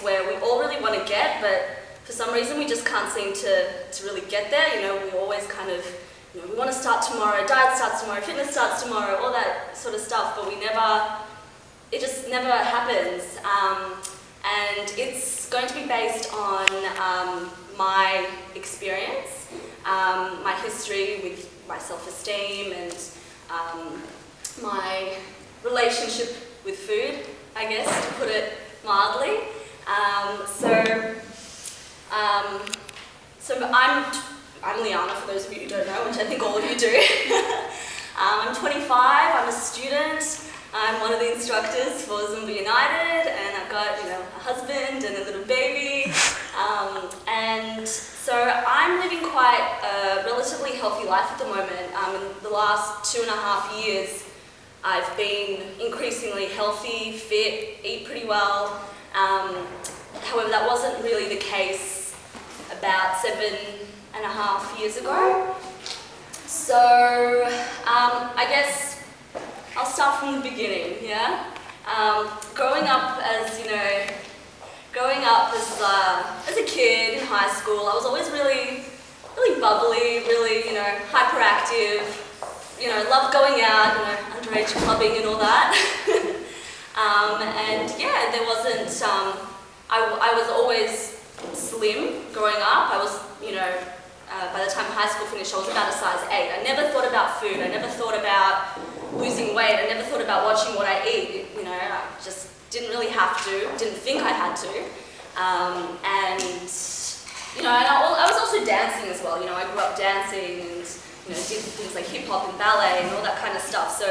where we all really want to get, but for some reason we just can't seem to really get there. You know, we always kind of, you know, we want to start tomorrow, diet starts tomorrow, fitness starts tomorrow, all that sort of stuff, but it just never happens. And it's going to be based on my experience, my history with my self-esteem and my relationship with food, I guess, to put it mildly. So I'm Liana, for those of you who don't know, which I think all of you do. I'm 25, I'm a student, I'm one of the instructors for Zumba United, and I've got, you know, a husband and a little baby. And so I'm living quite a relatively healthy life at the moment. In the last 2.5 years, I've been increasingly healthy, fit, eat pretty well. However, that wasn't really the case about 7.5 years ago. So I guess I'll start from the beginning, yeah? Growing up as a kid in high school, I was always really bubbly, really, you know, hyperactive, you know, loved going out, you know, underage clubbing and all that. And yeah, there wasn't, I was always slim growing up. I was, you know, by the time high school finished, I was about a size 8. I never thought about food. I never thought about losing weight. I never thought about watching what I eat. You know, I just didn't really have to, didn't think I had to. And, you know, and I was also dancing as well. You know, I grew up dancing and, you know, did things like hip hop and ballet and all that kind of stuff. So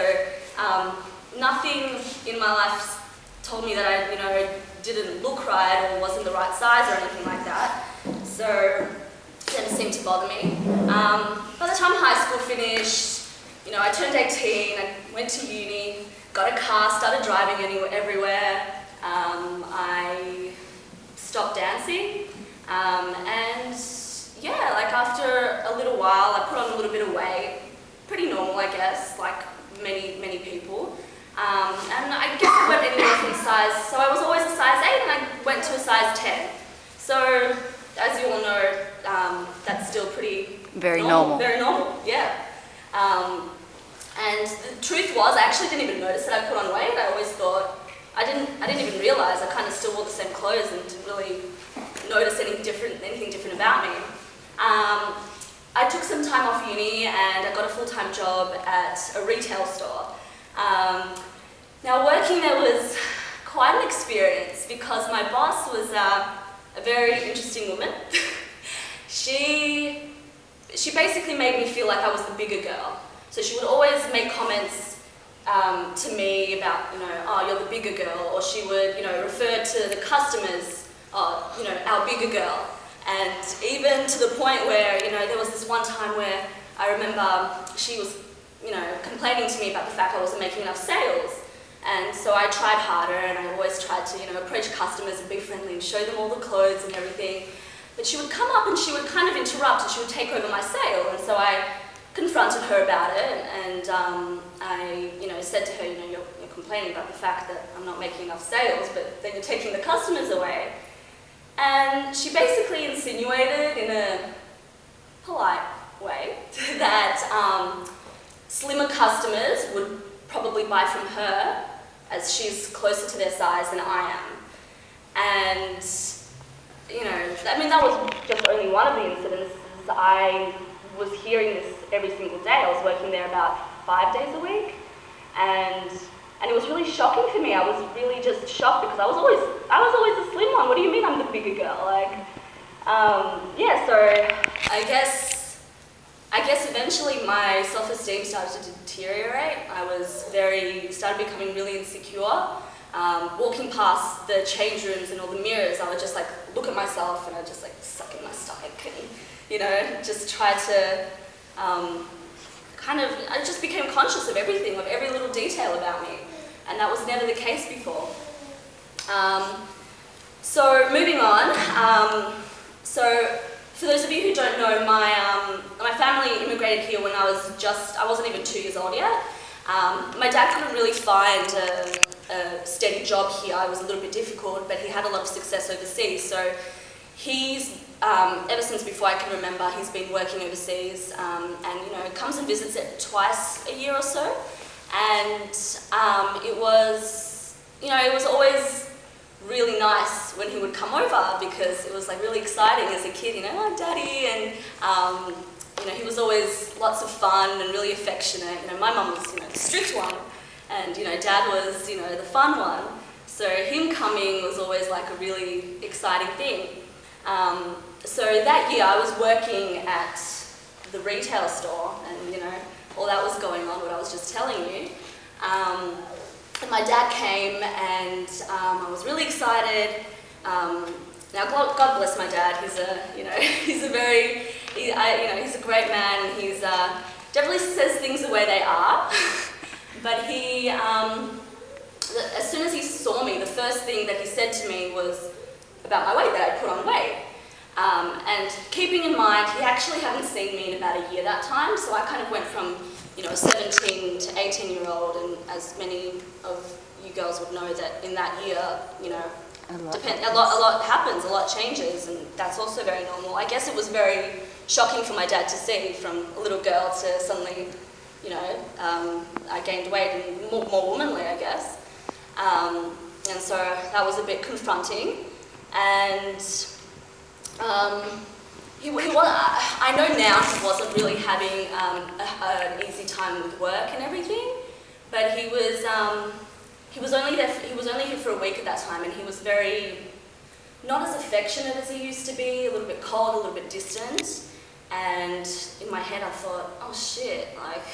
nothing in my life told me that I, you know, didn't look right or wasn't the right size or anything like that. So it didn't seem to bother me. By the time high school finished, you know, I turned 18, I went to uni, got a car, started driving everywhere. I stopped dancing, and yeah, like after a little while, I put on a little bit of weight, pretty normal, I guess, like many people. And I guess I went anywhere from size, so I was always a size 8 and I went to a size 10. So, as you all know, that's still pretty very normal. Very normal, yeah. And the truth was, I actually didn't even notice that I put on weight. I always thought, I didn't even realize I kind of still wore the same clothes and didn't really notice anything different about me. I took some time off uni and I got a full-time job at a retail store. Now working there was quite an experience because my boss was a very interesting woman. She basically made me feel like I was the bigger girl. So she would always make comments to me about, you know, oh, you're the bigger girl, or she would, you know, refer to the customers, oh, you know, our bigger girl. And even to the point where, you know, there was this one time where I remember she was, you know, complaining to me about the fact I wasn't making enough sales. And so I tried harder and I always tried to, you know, approach customers and be friendly and show them all the clothes and everything. But she would come up and she would kind of interrupt and she would take over my sale. And so I confronted her about it and I, you know, said to her, you know, you're complaining about the fact that I'm not making enough sales, but then you're taking the customers away. And she basically insinuated in a polite way that slimmer customers would probably buy from her as she's closer to their size than I am. And, you know, I mean, that was just only one of the incidents. I was hearing this every single day. I was working there about 5 days a week. And it was really shocking for me. I was really just shocked because I was always a slim one. What do you mean I'm the bigger girl? Like, yeah, so I guess eventually my self-esteem started to deteriorate. I started becoming really insecure. Walking past the change rooms and all the mirrors, I would just like look at myself and I'd just like suck in my stomach and, you know, just try to I just became conscious of everything, of every little detail about me. And that was never the case before. So moving on, so for those of you who don't know, my family immigrated here when I wasn't even 2 years old yet. My dad couldn't really find a steady job here. It was a little bit difficult, but he had a lot of success overseas. So he's, ever since before I can remember, he's been working overseas, and comes and visits it twice a year or so. And it was always really nice when he would come over, because it was like really exciting as a kid, oh, Daddy, and he was always lots of fun and really affectionate. My mum was the strict one, and Dad was the fun one. So him coming was always like a really exciting thing. So that year I was working at the retail store, and all that was going on, what I was just telling you. And my dad came, and I was really excited. Now, God bless my dad. He's he's a great man. He's definitely says things the way they are. But he, as soon as he saw me, the first thing that he said to me was about my weight, that I put on weight. And keeping in mind, he actually hadn't seen me in about a year that time, so I kind of went from a 17 to 18-year-old, and as many of you girls would know, that in that year, a lot happens, a lot changes, and that's also very normal. I guess it was very shocking for my dad to see, from a little girl to suddenly, I gained weight and more womanly, I guess. And so that was a bit confronting. And I know now he wasn't really having an easy time with work and everything, but he was only here for a week at that time, and he was very not as affectionate as he used to be, a little bit cold, a little bit distant. And in my head I thought, oh shit, like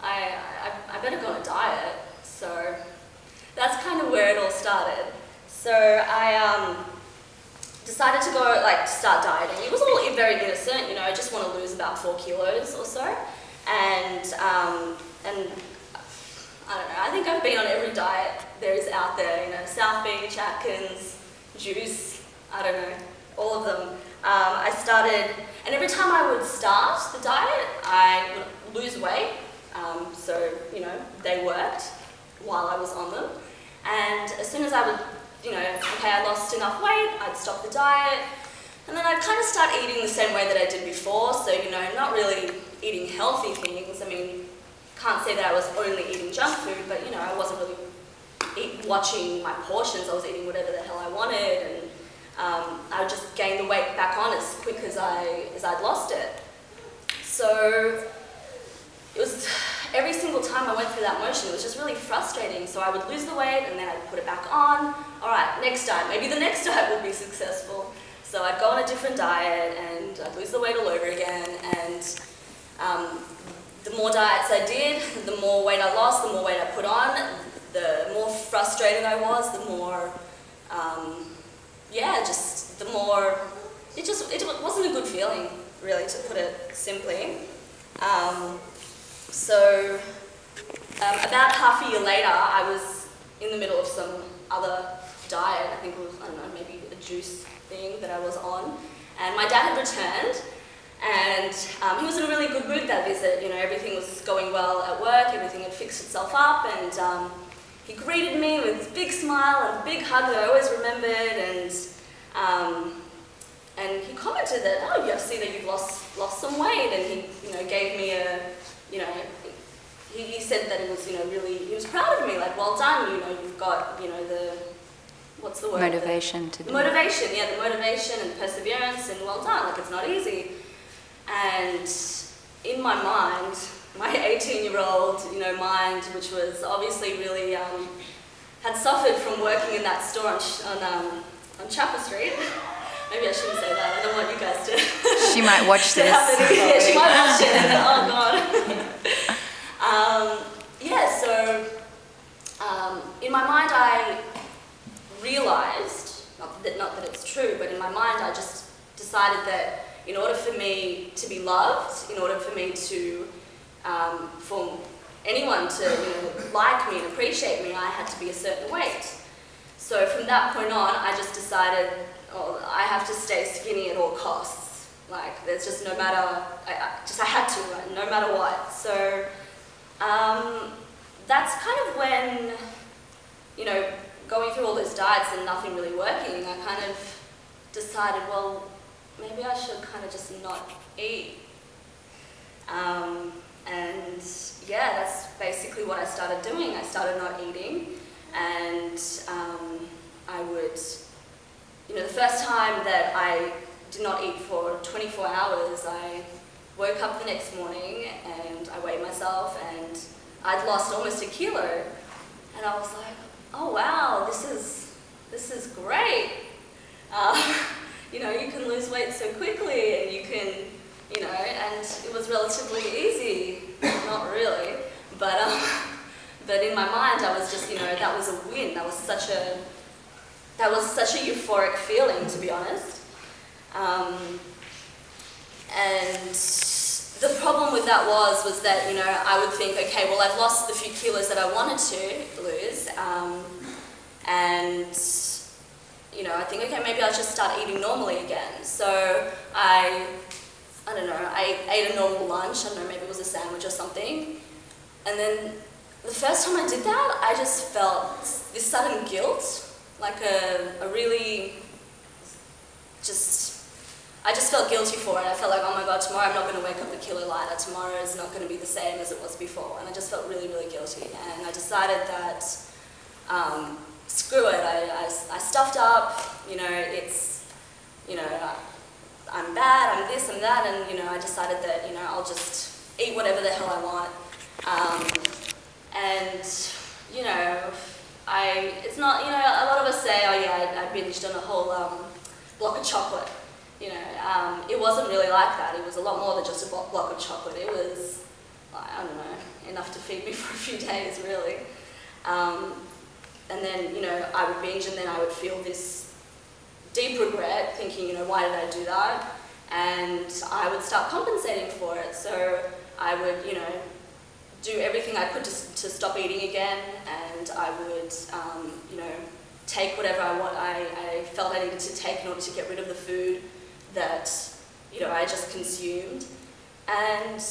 I better go on a diet. So that's kind of where it all started. So I decided to go, start dieting. It was all very innocent, I just want to lose about 4 kilos or so. And I don't know, I think I've been on every diet there is out there, South Beach, Atkins, Juice, I don't know, all of them. I started, and every time I would start the diet, I would lose weight. So, they worked while I was on them. And as soon as I would, I lost enough weight, I'd stop the diet, and then I'd kind of start eating the same way that I did before, so, not really eating healthy things. I mean, can't say that I was only eating junk food, but, I wasn't really watching my portions. I was eating whatever the hell I wanted, and I would just gain the weight back on as quick as I'd lost it. So it was, every single time I went through that motion, it was just really frustrating. So I would lose the weight, and then I'd put it back on. All right, next diet. Maybe the next diet will be successful. So I'd go on a different diet, and I'd lose the weight all over again. And the more diets I did, the more weight I lost, the more weight I put on, the more frustrated I was, the more, the more, it wasn't a good feeling, really, to put it simply. So about half a year later, I was in the middle of some other diet. I think it was, I don't know, maybe a juice thing that I was on. And my dad had returned, and he was in a really good mood that visit. Everything was going well at work, everything had fixed itself up, and he greeted me with a big smile and a big hug that I always remembered, and he commented that, oh, I see that you've lost some weight, and he gave me he said that it was, really, he was proud of me, like, well done, you've got, what's the word? Motivation to do it. Motivation, yeah, the motivation and perseverance, and well done, like, it's not easy. And in my mind, my 18-year-old, mind, which was obviously really, had suffered from working in that store on Chapel Street. Maybe I shouldn't say that, I don't want you guys to... She might watch this. Yeah, she might watch it, and oh god. In my mind I realised, not that it's true, but in my mind I just decided that in order for me to be loved, in order for me to, for anyone to like me and appreciate me, I had to be a certain weight. So from that point on, I just decided, oh, I have to stay skinny at all costs. Like, there's just no matter, I had to, right? No matter what. So that's kind of when going through all those diets and nothing really working, I kind of decided, well, maybe I should kind of just not eat. And yeah, that's basically what I started doing. I started not eating, and I would, the first time that I did not eat for 24 hours, I woke up the next morning and I weighed myself and I'd lost almost 1 kilo. And I was like, oh wow, this is great. You can lose weight so quickly, and you can, and it was relatively easy. Not really, but in my mind I was just, that was a win. That was such a euphoric feeling, to be honest. And the problem with that was that, I would think, okay, well, I've lost the few kilos that I wanted to lose, and I think, okay, maybe I'll just start eating normally again. So I ate a normal lunch. I don't know, maybe it was a sandwich or something. And then the first time I did that, I just felt this sudden guilt, like I just felt guilty for it. I felt like, oh my God, tomorrow I'm not going to wake up a kilo lighter. Tomorrow is not going to be the same as it was before. And I just felt really, really guilty. And I decided that, screw it. I stuffed up, I'm bad, I'm this, I'm that. And, I decided that, I'll just eat whatever the hell I want. It's not, a lot of us say, oh yeah, I binged on a whole block of chocolate. It wasn't really like that. It was a lot more than just a block of chocolate. It was, I don't know, enough to feed me for a few days, really. And then, I would binge, and then I would feel this deep regret, thinking, why did I do that? And I would start compensating for it. So I would, do everything I could to stop eating again, and I would, take whatever I felt I needed to take in order to get rid of the food that, I just consumed. And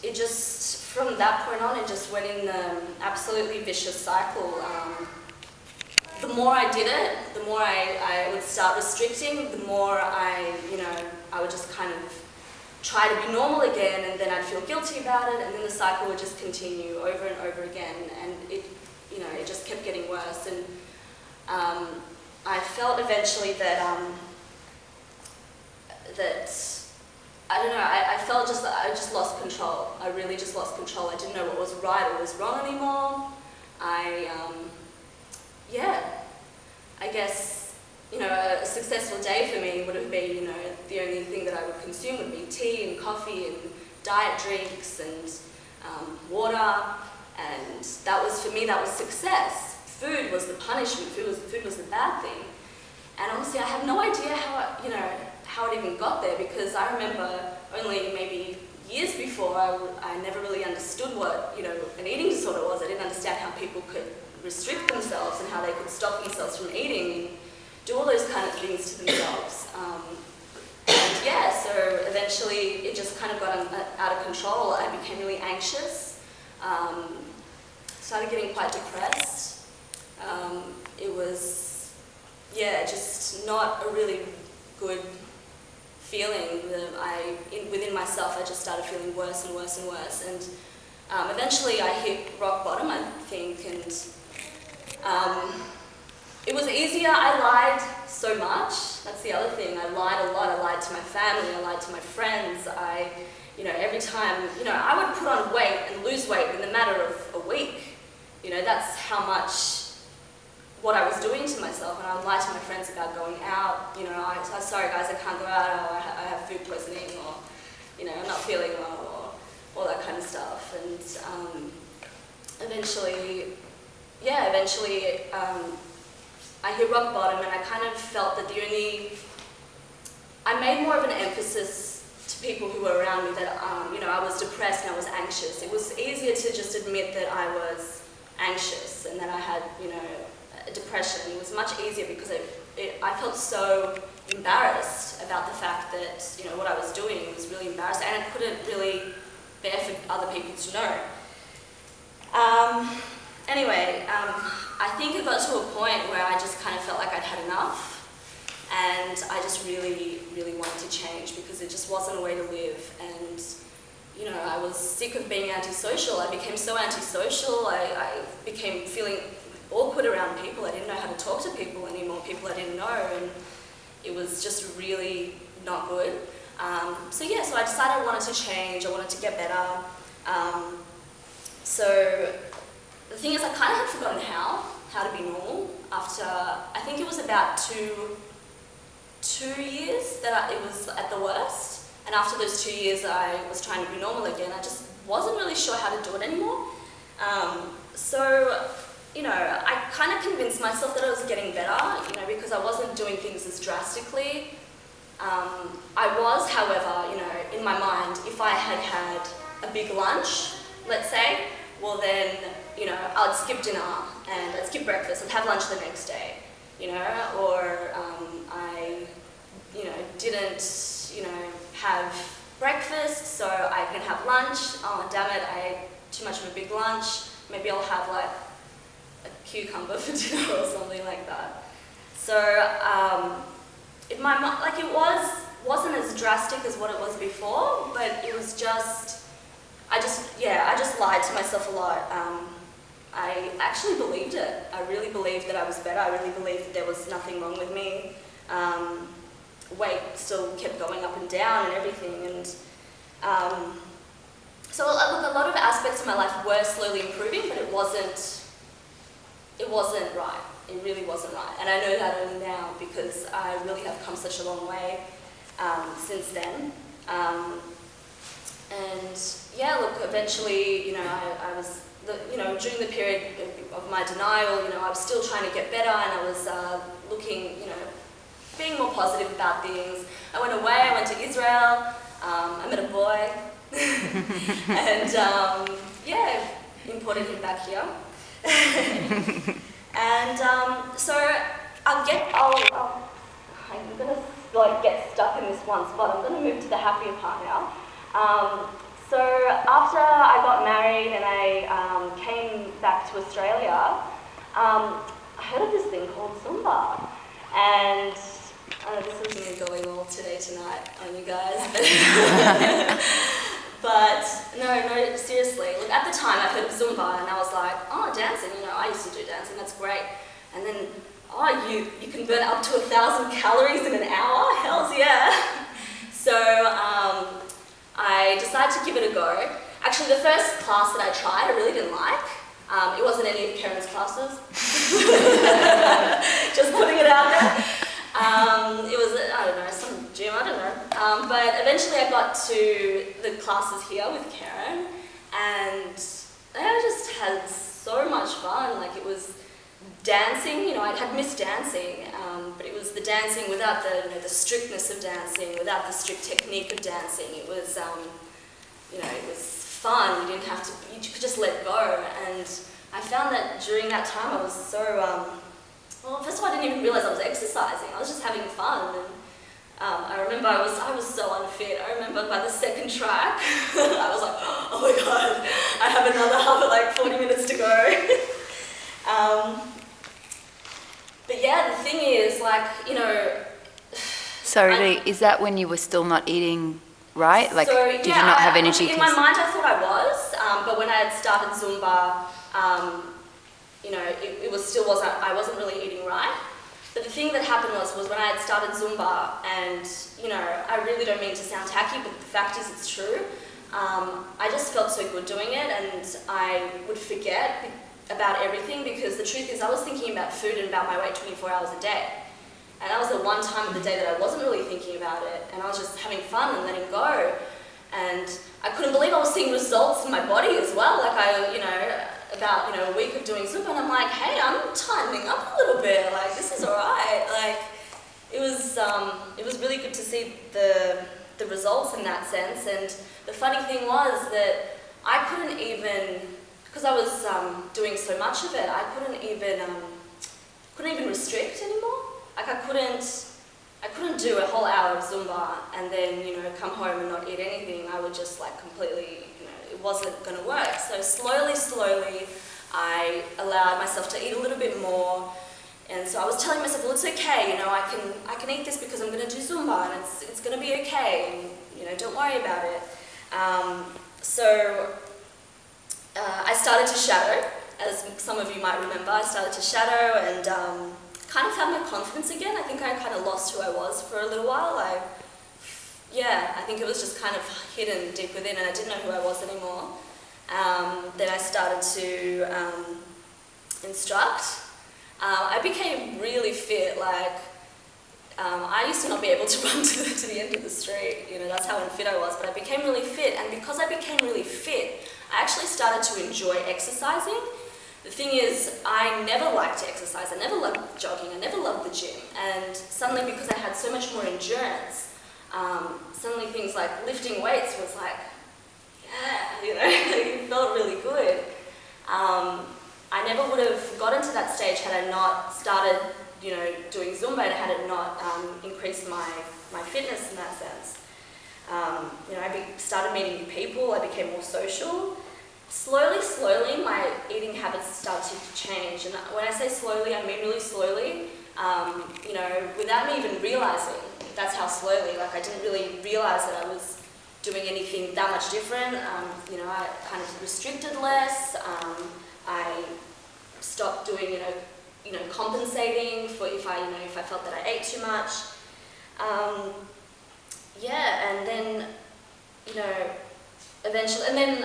it just, from that point on, it just went in an absolutely vicious cycle. The more I did it, the more I would start restricting, the more I would just kind of try to be normal again, and then I'd feel guilty about it, and then the cycle would just continue over and over again, and it just kept getting worse. And I felt eventually that I felt I just lost control. I really just lost control. I didn't know what was right or was wrong anymore. I guess, a successful day for me would have been, the only thing that I would consume would be tea and coffee and diet drinks and water, and that was, for me, that was success. Food was the punishment. Food was the bad thing. And honestly, I have no idea how it even got there, because I remember only maybe years before, I never really understood what, an eating disorder was. I didn't understand how people could restrict themselves and how they could stop themselves from eating and do all those kind of things to themselves. So eventually it just kind of got out of control. I became really anxious, started getting quite depressed. It was, just not a really good feeling. Within myself, I just started feeling worse and worse and worse. And eventually I hit rock bottom, I think, and it was easier. I lied so much. That's the other thing. I lied a lot. I lied to my family. I lied to my friends. Every time, I would put on weight and lose weight in the matter of a week. That's how much what I was doing to myself. And I would lie to my friends about going out. I'm sorry guys, I can't go out, or I have food poisoning, or, I'm not feeling well, or all that kind of stuff. And eventually, I hit rock bottom, and I kind of felt that I made more of an emphasis to people who were around me that, I was depressed and I was anxious. It was easier to just admit that I was anxious and that I had, depression. It was much easier because I felt so embarrassed about the fact that, what I was doing was really embarrassing, and I couldn't really bear for other people to know. anyway, I think it got to a point where I just kind of felt like I'd had enough. And I just really, really wanted to change because it just wasn't a way to live. And, you know, I was sick of being antisocial. I became so antisocial. I became feeling awkward around people. I didn't know how to talk to people anymore, people I didn't know. And it was just really not good. So I decided I wanted to change. I wanted to get better. So the thing is, I kind of had forgotten how to be normal after, I think it was about two years that it was at the worst, and after those 2 years I was trying to be normal again. I just wasn't really sure how to do it anymore. I kind of convinced myself that I was getting better, because I wasn't doing things as drastically. I was, however, in my mind, if I had had a big lunch, let's say, well then, I'd skip dinner and I'd skip breakfast and have lunch the next day, or I didn't, have breakfast, so I can have lunch. Oh, damn it, I ate too much of a big lunch. Maybe I'll have like a cucumber for dinner or something like that. So in my mind, like it wasn't as drastic as what it was before, but it was just, I just lied to myself a lot. I actually believed it. I really believed that I was better. I really believed that there was nothing wrong with me. Weight still kept going up and down and everything, and so look, a lot of aspects of my life were slowly improving, but it wasn't right. It really wasn't right, and I know that only now because I really have come such a long way since then. Eventually, I was, during the period of my denial, I was still trying to get better, and I was looking, being more positive about things. I went away, I went to Israel, I met a boy, and imported him back here. And so I'm gonna get stuck in this one spot. I'm gonna move to the happier part now. So after I got married and I came back to Australia, I heard of this thing called Zumba, and this is me going all tonight on you guys. But no, seriously. Look, at the time I heard of Zumba and I was like, oh, dancing, I used to do dancing, that's great. And then, you can burn up to 1,000 calories in an hour? Hells yeah. So I decided to give it a go. Actually, the first class that I tried, I really didn't like. It wasn't any of Keren's classes. Just putting it out there. It was, some gym, I don't know. But eventually I got to the classes here with Keren, and I just had so much fun. Like, it was dancing, I had missed dancing, but it was the dancing without the strictness of dancing, without the strict technique of dancing. It was, it was fun. You could just let go. And I found that during that time I was so, first of all, I didn't even realize I was exercising. I was just having fun. And I remember I was so unfit. I remember by the second track, I was like, oh my God, I have another 40 minutes to go. But yeah, the thing is, Sorry, is that when you were still not eating right? Like, did you not have energy? In my mind, I thought I was, but when I had started Zumba, I wasn't really eating right. But the thing that happened was when I had started Zumba, and, I really don't mean to sound tacky, but the fact is it's true. I just felt so good doing it, and I would forget about everything, because the truth is I was thinking about food and about my weight 24 hours a day. And that was the one time of the day that I wasn't really thinking about it, and I was just having fun and letting go. And I couldn't believe I was seeing results in my body as well. Like, about a week of doing Zumba, and I'm like, hey, I'm tightening up a little bit. Like, this is all right. Like, it was really good to see the results in that sense. And the funny thing was that I couldn't even, because I was doing so much of it, I couldn't even restrict anymore. Like, I couldn't do a whole hour of Zumba and then, come home and not eat anything. I would just completely, it wasn't going to work. So slowly, I allowed myself to eat a little bit more. And so I was telling myself, well, it's okay, you know, I can eat this because I'm going to do Zumba, and it's going to be okay, and, you know, don't worry about it. I started to shadow, as some of you might remember. I started to shadow and kind of found my confidence again. I think I kind of lost who I was for a little while. I think it was just kind of hidden deep within, and I didn't know who I was anymore. Then I started to instruct. I became really fit. I used to not be able to run to the end of the street. You know, that's how unfit I was. But I became really fit, and because I became really fit, I actually started to enjoy exercising. The thing is, I never liked to exercise. I never loved jogging. I never loved the gym. And suddenly, because I had so much more endurance, suddenly things like lifting weights was like, yeah, you know, it felt really good. I never would have gotten to that stage had I not started, you know, doing Zumba, and had it not increased my fitness in that sense. You know, I started meeting new people. I became more social. Slowly, my eating habits started to change. And when I say slowly, I mean really slowly. You know, without me even realizing that's how slowly. Like, I didn't really realize that I was doing anything that much different. You know, I kind of restricted less. I stopped doing, you know, compensating for if I felt that I ate too much. And then, you know, eventually, and then,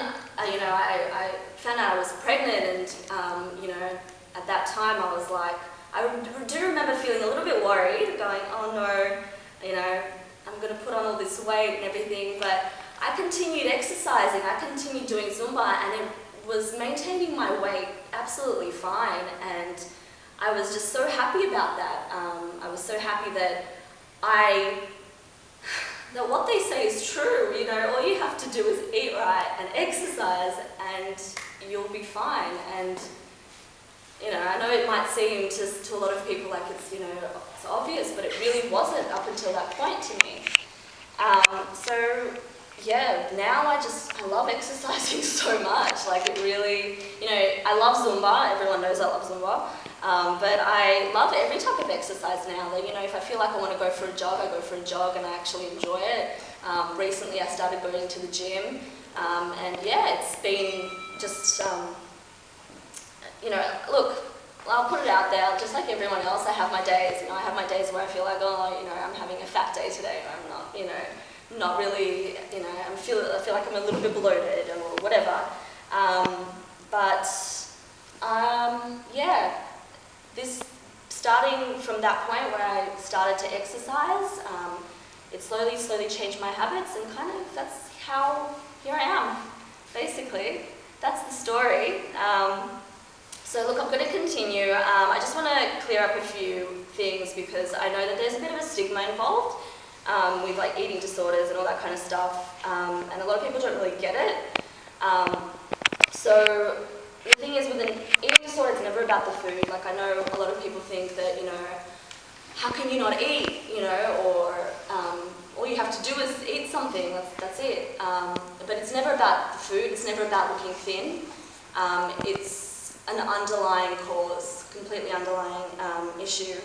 you know, I found out I was pregnant, and, you know, at that time I was like, I do remember feeling a little bit worried, going, oh no, you know, I'm going to put on all this weight and everything, but I continued exercising, I continued doing Zumba, and it was maintaining my weight absolutely fine, and I was just so happy about that. I was so happy that that what they say is true. You know, all you have to do is eat right and exercise, and you'll be fine. And, you know, I know it might seem to a lot of people like it's, you know, it's obvious, but it really wasn't up until that point to me. Now I love exercising so much. Like, it really, you know, I love Zumba. Everyone knows I love Zumba. But I love every type of exercise now. Like, you know, if I feel like I want to go for a jog, I go for a jog, and I actually enjoy it. Recently I started going to the gym, and yeah, it's been just, you know, look, I'll put it out there, just like everyone else, I have my days. You know, I have my days where I feel like, oh, you know, I'm having a fat day today, or I'm not, you know, not really, you know, I feel like I'm a little bit bloated or whatever. This starting from that point where I started to exercise, it slowly changed my habits, and kind of that's how here I am, basically. That's the story. So look, I'm going to continue. I just want to clear up a few things, because I know that there's a bit of a stigma involved with like eating disorders and all that kind of stuff, and a lot of people don't really get it. So the thing is, with an eating disorder, it's never about the food. Like, I know a lot of people think that, you know, how can you not eat, you know, or all you have to do is eat something, that's it. But it's never about the food, it's never about looking thin. It's an underlying cause, completely underlying issue.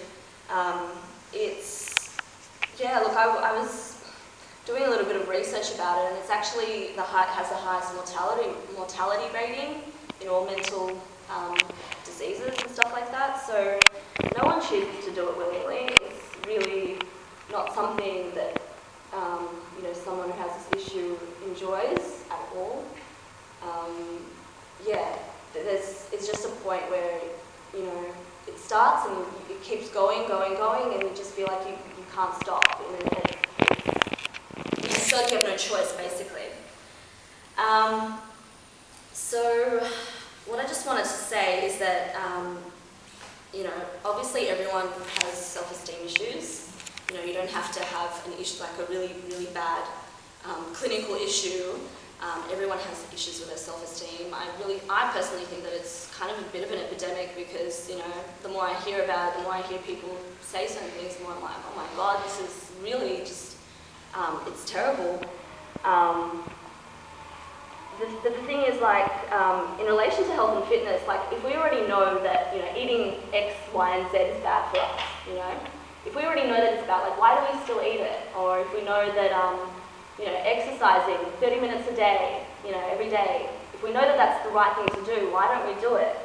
Look, I was doing a little bit of research about it, and it's actually has the highest mortality rating in all mental diseases and stuff like that. So no one chooses to do it willingly. It's really not something that you know, someone who has this issue enjoys at all. It's just a point where, you know, it starts and it keeps going, and you just feel like you can't stop. You just feel like you have no choice, basically. So what I just wanted to say is that, you know, obviously everyone has self-esteem issues. You know, you don't have to have an issue, like a really, really bad clinical issue. Everyone has issues with their self-esteem. I personally think that it's kind of a bit of an epidemic, because, you know, the more I hear about it, the more I hear people say certain things, the more I'm like, oh my God, this is really just, it's terrible. the thing is, like, in relation to health and fitness, like, if we already know that, you know, eating X, Y, and Z is bad for us, you know, if we already know that it's bad, like, why do we still eat it? Or if we know that, you know, exercising 30 minutes a day, you know, every day, if we know that that's the right thing to do, why don't we do it?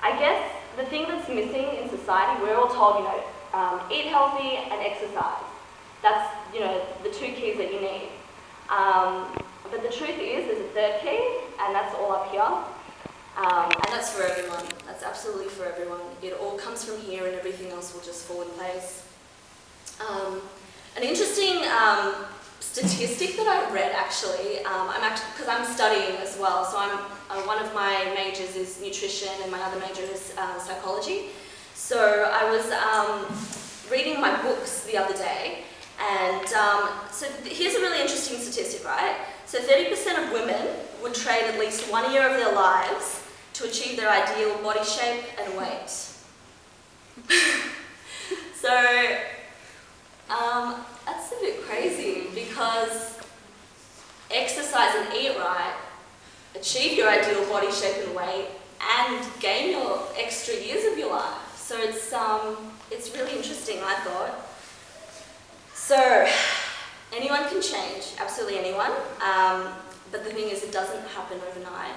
I guess the thing that's missing in society, we're all told, you know, eat healthy and exercise. That's, you know, the two keys that you need. But the truth is, there's a third key, and that's all up here. And that's for everyone. That's absolutely for everyone. It all comes from here, and everything else will just fall in place. An interesting statistic that I read, actually, because I'm studying as well, so one of my majors is nutrition, and my other major is psychology. So I was reading my books the other day, and so here's a really interesting statistic, right? So 30% of women would trade at least 1 year of their lives to achieve their ideal body shape and weight. So that's a bit crazy, because exercise and eat right, achieve your ideal body shape and weight, and gain your extra years of your life. So it's really interesting, I thought. So anyone can change, absolutely anyone. But the thing is, it doesn't happen overnight.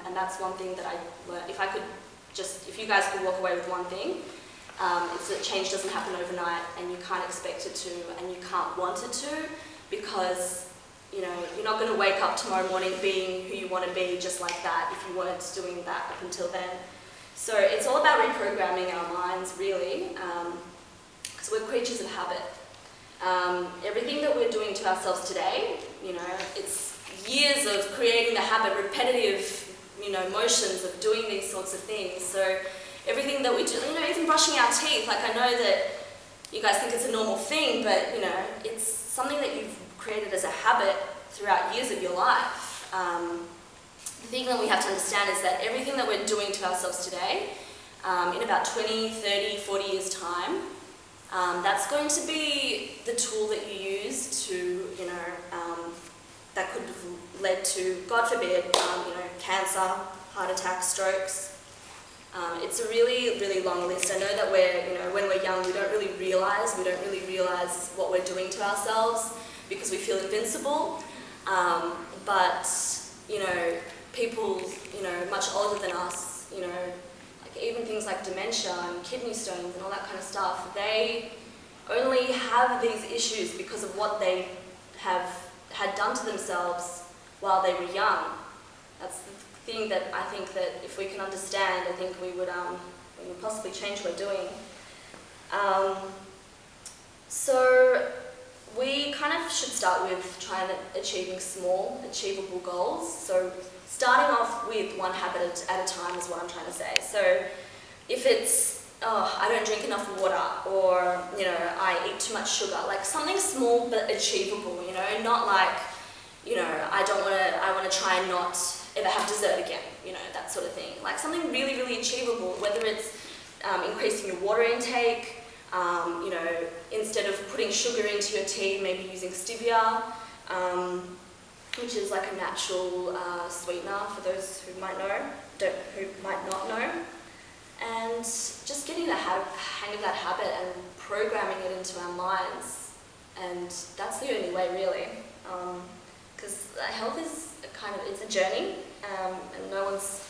And that's one thing that I learned. If you guys could walk away with one thing, it's that change doesn't happen overnight, and you can't expect it to, and you can't want it to, because, you know, you're not going to wake up tomorrow morning being who you want to be just like that if you weren't doing that up until then. So it's all about reprogramming our minds, really, because we're creatures of habit. Everything that we're doing to ourselves today, you know, it's years of creating the habit, repetitive, you know, motions of doing these sorts of things. So everything that we do, you know, even brushing our teeth, like, I know that you guys think it's a normal thing, but, you know, it's something that you've created as a habit throughout years of your life. The thing that we have to understand is that everything that we're doing to ourselves today, in about 20, 30, 40 years' time, that's going to be the tool that you use to, you know, that could have led to, God forbid, you know, cancer, heart attacks, strokes. It's a really, really long list. I know that when we're young, we don't really realize what we're doing to ourselves, because we feel invincible. But, you know, people, you know, much older than us, you know, like even things like dementia and kidney stones and all that kind of stuff, they only have these issues because of what they had done to themselves while they were young. That's the thing that I think that if we can understand, I think we would possibly change what we're doing. So we kind of should start with achieving small, achievable goals. So starting off with one habit at a time is what I'm trying to say. So if it's, I don't drink enough water, or, you know, I eat too much sugar, like something small but achievable, you know, not like, you know, I want to try and not ever have dessert again, you know, that sort of thing. Like something really, really achievable, whether it's increasing your water intake, you know, instead of putting sugar into your tea, maybe using stevia, which is like a natural sweetener for those who might not know. And just getting the hang of that habit and programming it into our minds. And that's the only way, really. Because health is it's a journey, and no one's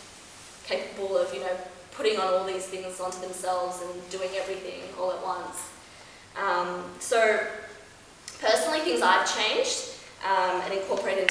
capable of, you know, putting on all these things onto themselves and doing everything all at once. So personally, things I've changed and incorporated